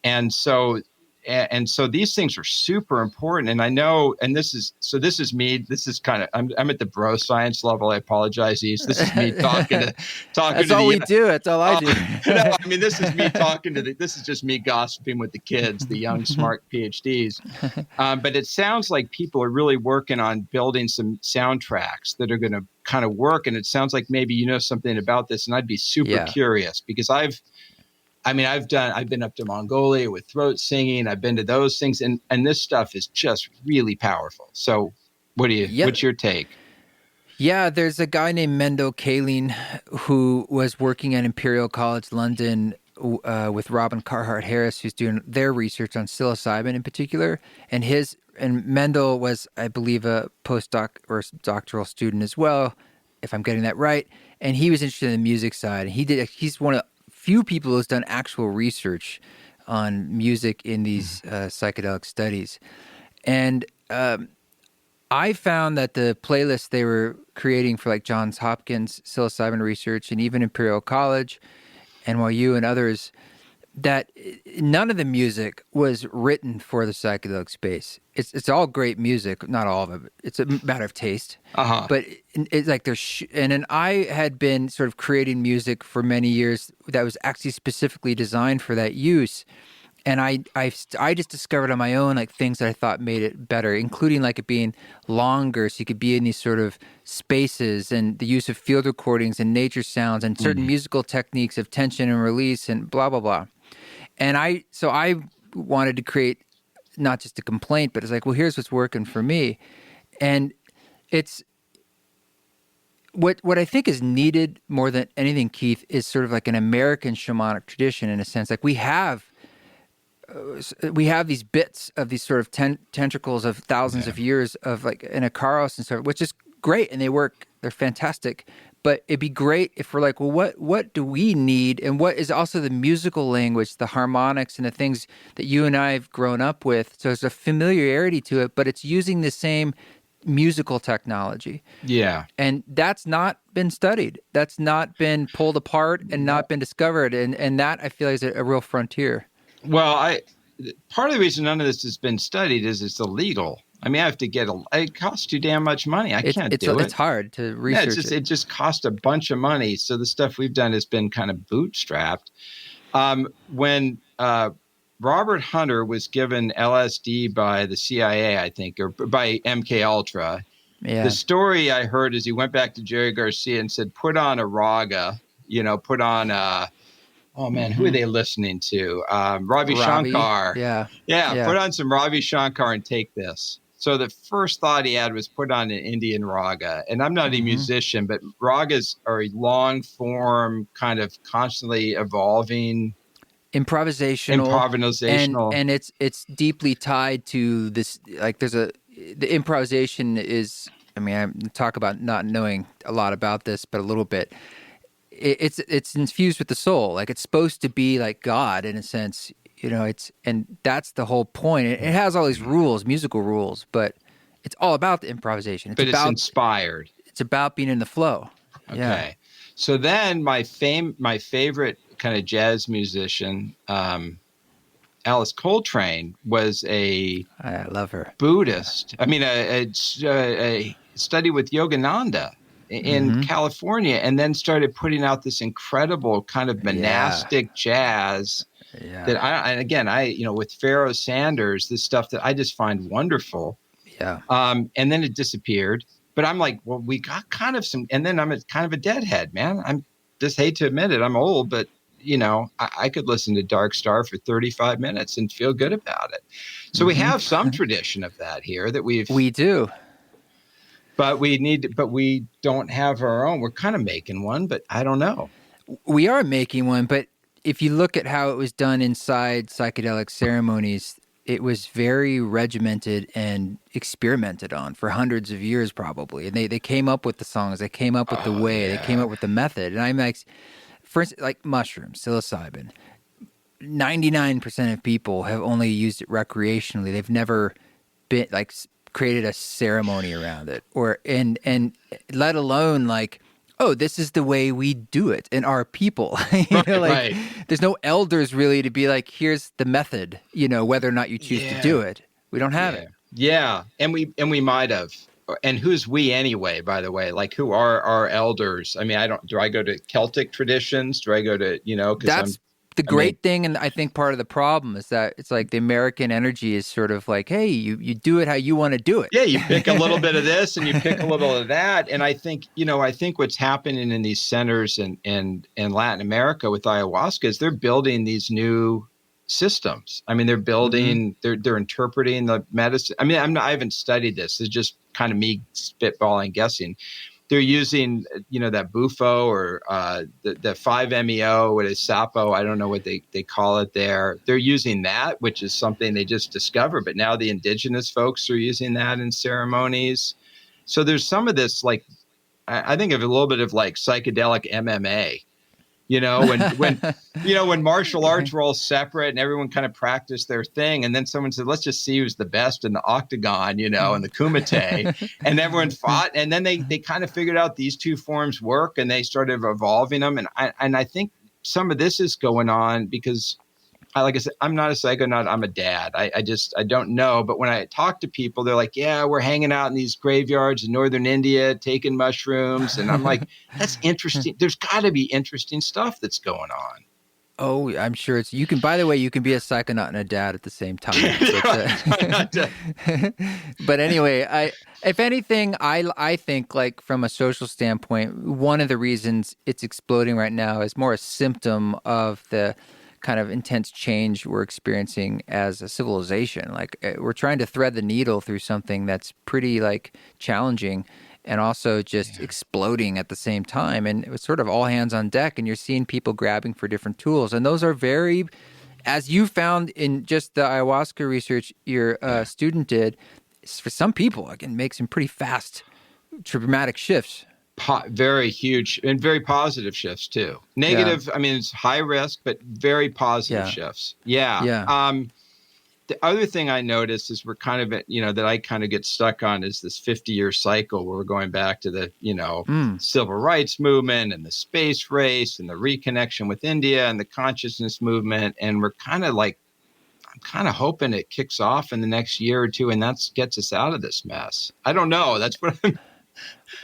And so these things are super important. And I know, and this is me. This is kind of, I'm at the bro science level. I apologize, East. This is me talking to That's all we do. That's all I do. No, I mean, this is me talking this is just me gossiping with the kids, the young, smart PhDs. But it sounds like people are really working on building some soundtracks that are going to kind of work. And it sounds like maybe you know something about this. And I'd be super curious because I've been up to Mongolia with throat singing. I've been to those things, and this stuff is just really powerful. So what's your take? Yeah, there's a guy named Mendel Kaling who was working at Imperial College London with Robin Carhart Harris, who's doing their research on psilocybin in particular. And Mendel was, I believe, a postdoc or doctoral student as well, if I'm getting that right. And he was interested in the music side. And he's one of few people who's done actual research on music in these psychedelic studies. And I found that the playlist they were creating for like Johns Hopkins psilocybin research and even Imperial College, NYU and others, that none of the music was written for the psychedelic space. It's all great music, not all of it. It's a matter of taste. But it's like and I had been sort of creating music for many years that was actually specifically designed for that use. And I just discovered on my own like things that I thought made it better, including like it being longer, so you could be in these sort of spaces, and the use of field recordings and nature sounds and certain musical techniques of tension and release and blah blah blah. And so I wanted to create not just a complaint, but it's like, well, here's what's working for me. And it's what I think is needed more than anything, Keith, is sort of like an American shamanic tradition in a sense. Like we have these bits of these sort of tentacles of thousands of years of like an Icaros and stuff, which is great, and they work. They're fantastic. But it'd be great if we're like, well, what do we need? And what is also the musical language, the harmonics and the things that you and I have grown up with. So there's a familiarity to it, but it's using the same musical technology. Yeah. And that's not been studied. That's not been pulled apart and not been discovered. And that I feel like is a real frontier. Well, part of the reason none of this has been studied is it's illegal. I mean, I have to it costs too damn much money. I can't do it. It's hard to research it just costs a bunch of money. So the stuff we've done has been kind of bootstrapped. When Robert Hunter was given LSD by the CIA, I think, or by MK Ultra, the story I heard is he went back to Jerry Garcia and said, put on a raga, put on oh man, who are they listening to? Ravi Shankar. Yeah. Put on some Ravi Shankar and take this. So the first thought he had was put on an Indian raga. And I'm not a musician, but ragas are a long form, kind of constantly evolving improvisational. And it's deeply tied to this, like the improvisation is, I mean, I talk about not knowing a lot about this, but a little bit. It's infused with the soul. Like it's supposed to be like God in a sense, and that's the whole point. It has all these rules, musical rules, but it's all about the improvisation. It's inspired. It's about being in the flow. Okay. Yeah. So then my favorite kind of jazz musician, Alice Coltrane, was I love her. Buddhist. I mean, a study with Yogananda in California, and then started putting out this incredible kind of monastic jazz that I with Pharoah Sanders, this stuff that I just find wonderful. Yeah. And then it disappeared. But I'm like, well, we got kind of some, and then I'm kind of a deadhead, man. I'm just hate to admit it. I'm old, but I could listen to Dark Star for 35 minutes and feel good about it. So we have some tradition of that here that we do. But we don't have our own. We're kind of making one, but I don't know. We are making one, but if you look at how it was done inside psychedelic ceremonies, it was very regimented and experimented on for hundreds of years probably. And they came up with the songs, they came up with the way, they came up with the method. And I'm like, for instance, like mushrooms, psilocybin, 99% of people have only used it recreationally. They've never been like created a ceremony around it, or and let alone like, oh, this is the way we do it in our people. Right. There's no elders really to be like, here's the method, whether or not you choose to do it. We don't have it. Yeah. And we might have. And who's we anyway, by the way? Like, who are our elders? I mean, do I go to Celtic traditions? Do I go to, that's the great thing. And I think part of the problem is that it's like the American energy is sort of like, hey, you do it how you want to do it. Yeah. You pick a little bit of this and you pick a little of that. And I think what's happening in these centers in Latin America with ayahuasca is they're building these new systems. I mean, they're building, they're interpreting the medicine. I mean, I haven't studied this. It's just kind of me spitballing, guessing. They're using, that bufo or the 5-MeO, what is sapo. I don't know what they call it there. They're using that, which is something they just discovered. But now the indigenous folks are using that in ceremonies. So there's some of this, like, I think of a little bit of like psychedelic MMA. When martial arts were all separate and everyone kind of practiced their thing, and then someone said, let's just see who's the best in the octagon, and the kumite, and everyone fought, and then they kind of figured out these two forms work, and they started evolving them, and I think some of this is going on because, like I said, I'm not a psychonaut, I'm a dad. I don't know, but when I talk to people, they're like, yeah, we're hanging out in these graveyards in northern India, taking mushrooms, and I'm like, that's interesting. There's got to be interesting stuff that's going on. Oh, I'm sure you can be a psychonaut and a dad at the same time. But anyway, if anything, I think like from a social standpoint, one of the reasons it's exploding right now is more a symptom of the kind of intense change we're experiencing as a civilization. Like we're trying to thread the needle through something that's pretty like challenging and also just exploding at the same time. And it was sort of all hands on deck, and you're seeing people grabbing for different tools. And those are very, as you found in just the ayahuasca research your student did, for some people, it can make some pretty fast, dramatic shifts. very huge and very positive shifts too. Negative, I mean, it's high risk, but very positive shifts. Yeah. The other thing I noticed is we're kind of that I kind of get stuck on is this 50-year cycle where we're going back to the, civil rights movement and the space race and the reconnection with India and the consciousness movement. And we're kind of like, I'm kind of hoping it kicks off in the next year or two and that gets us out of this mess. I don't know. That's what I'm.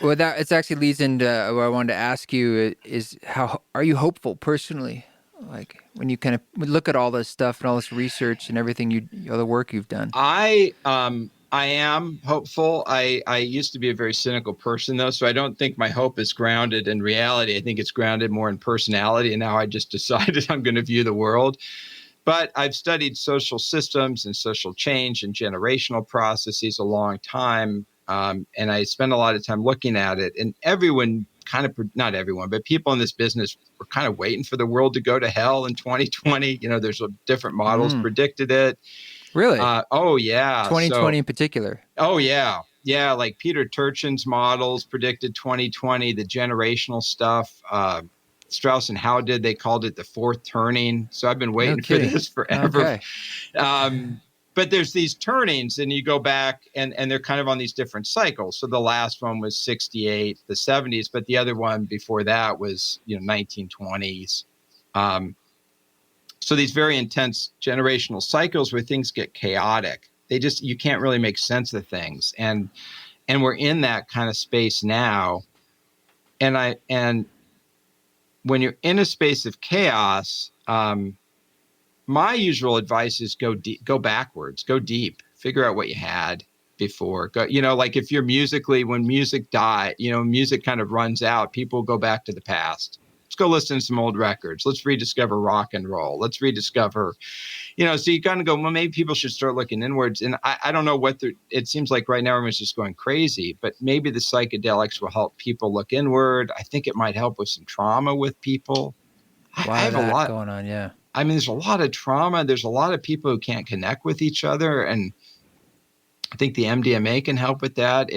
Well, it actually leads into what I wanted to ask you is how are you hopeful personally? Like when you kind of look at all this stuff and all this research and everything all the work you've done. I am hopeful. I used to be a very cynical person though, so I don't think my hope is grounded in reality. I think it's grounded more in personality. And now I just decided I'm going to view the world. But I've studied social systems and social change and generational processes a long time. And I spend a lot of time looking at it. And everyone not everyone, but people in this business were kind of waiting for the world to go to hell in 2020. There's different models predicted it. Really? Oh, yeah. 2020 in particular. Oh, yeah. Yeah. Like Peter Turchin's models predicted 2020, the generational stuff. Strauss and Howard they called it the fourth turning. So I've been waiting for this forever. Okay. But there's these turnings and you go back and they're kind of on these different cycles. So the last one was 68, the 70s, but the other one before that was, 1920s. So these very intense generational cycles where things get chaotic. You can't really make sense of things. And we're in that kind of space now. And when you're in a space of chaos, my usual advice is go backwards, go deep, figure out what you had before. Like if you're when music music kind of runs out, people go back to the past. Let's go listen to some old records. Let's rediscover rock and roll. Let's rediscover, so you kind of go, well, maybe people should start looking inwards. And I don't know it seems like right now everyone's just going crazy, but maybe the psychedelics will help people look inward. I think it might help with some trauma with people. I have a lot going on. Yeah. I mean, there's a lot of trauma. There's a lot of people who can't connect with each other. And I think the MDMA can help with that.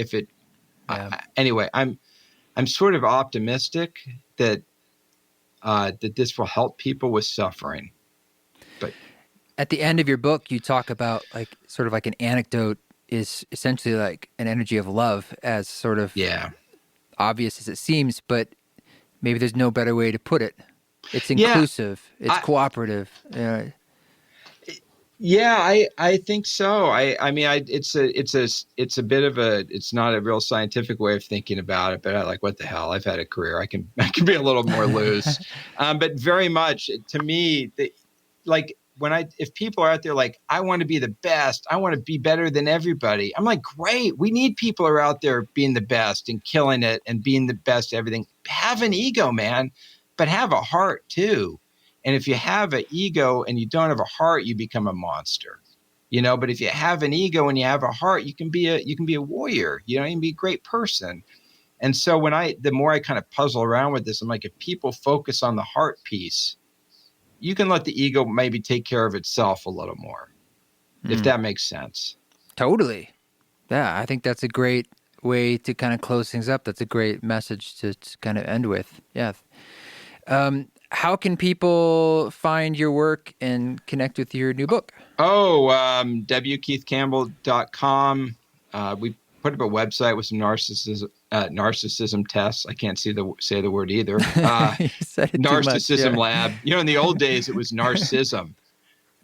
Anyway, I'm sort of optimistic that this will help people with suffering. But at the end of your book, you talk about sort of like an anecdote is essentially like an energy of love, as sort of obvious as it seems, but maybe there's no better way to put it. It's inclusive. It's cooperative. Yeah, I think so. I mean, it's a bit of it's not a real scientific way of thinking about it, but I like, what the hell? I've had a career. I can be a little more loose. But very much to me, if people are out there like, I want to be the best, I want to be better than everybody. I'm like, great. We need people who are out there being the best and killing it and being the best at everything. Have an ego, man. But have a heart too. And if you have an ego and you don't have a heart, you become a monster, but if you have an ego and you have a heart, you can be a warrior, you can be a great person. And so the more I kind of puzzle around with this, I'm like, if people focus on the heart piece, you can let the ego maybe take care of itself a little more, if that makes sense. Totally. Yeah. I think that's a great way to kind of close things up. That's a great message to kind of end with. Yeah. How can people find your work and connect with your new book? wkeithcampbell.com. We put up a website with some narcissism tests. I can't say the word either. You said it Narcissism much, Lab. In the old days, it was narcissism.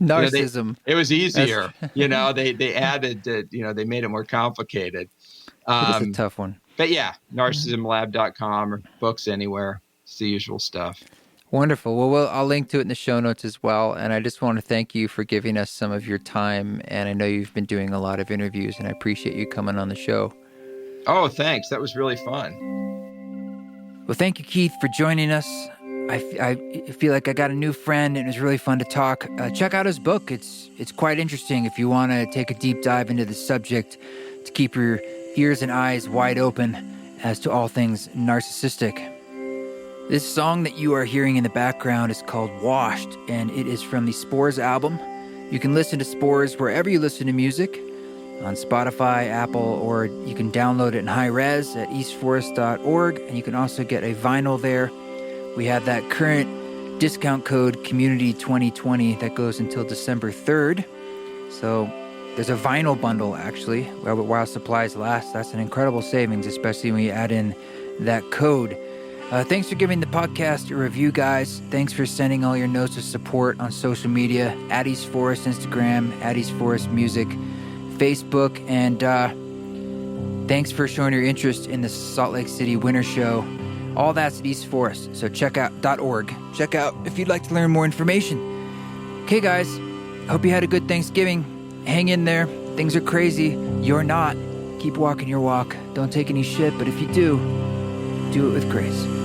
Narcissism. It was easier. They added, they made it more complicated. It's a tough one. But yeah, narcissismlab.com or books anywhere. It's the usual stuff. Wonderful. Well, I'll link to it in the show notes as well. And I just want to thank you for giving us some of your time. And I know you've been doing a lot of interviews, and I appreciate you coming on the show. Oh, thanks. That was really fun. Well, thank you, Keith, for joining us. I feel like I got a new friend, and it was really fun to talk. Check out his book. It's quite interesting if you want to take a deep dive into the subject, to keep your ears and eyes wide open as to all things narcissistic. This song that you are hearing in the background is called Washed, and it is from the Spores album. You can listen to Spores wherever you listen to music. on Spotify, Apple, or you can download it in high res at eastforest.org, and you can also get a vinyl there. We have that current discount code Community2020 that goes until December 3rd. So there's a vinyl bundle, actually, while supplies last. That's an incredible savings, especially when you add in that code. Thanks for giving the podcast a review, guys. Thanks for sending all your notes of support on social media, at East Forest Instagram, at East Forest Music, Facebook, and thanks for showing your interest in the Salt Lake City Winter Show. All that's at East Forest, so check out .org. Check out if you'd like to learn more information. Okay, guys, hope you had a good Thanksgiving. Hang in there. Things are crazy. You're not. Keep walking your walk. Don't take any shit, but if you do it with grace.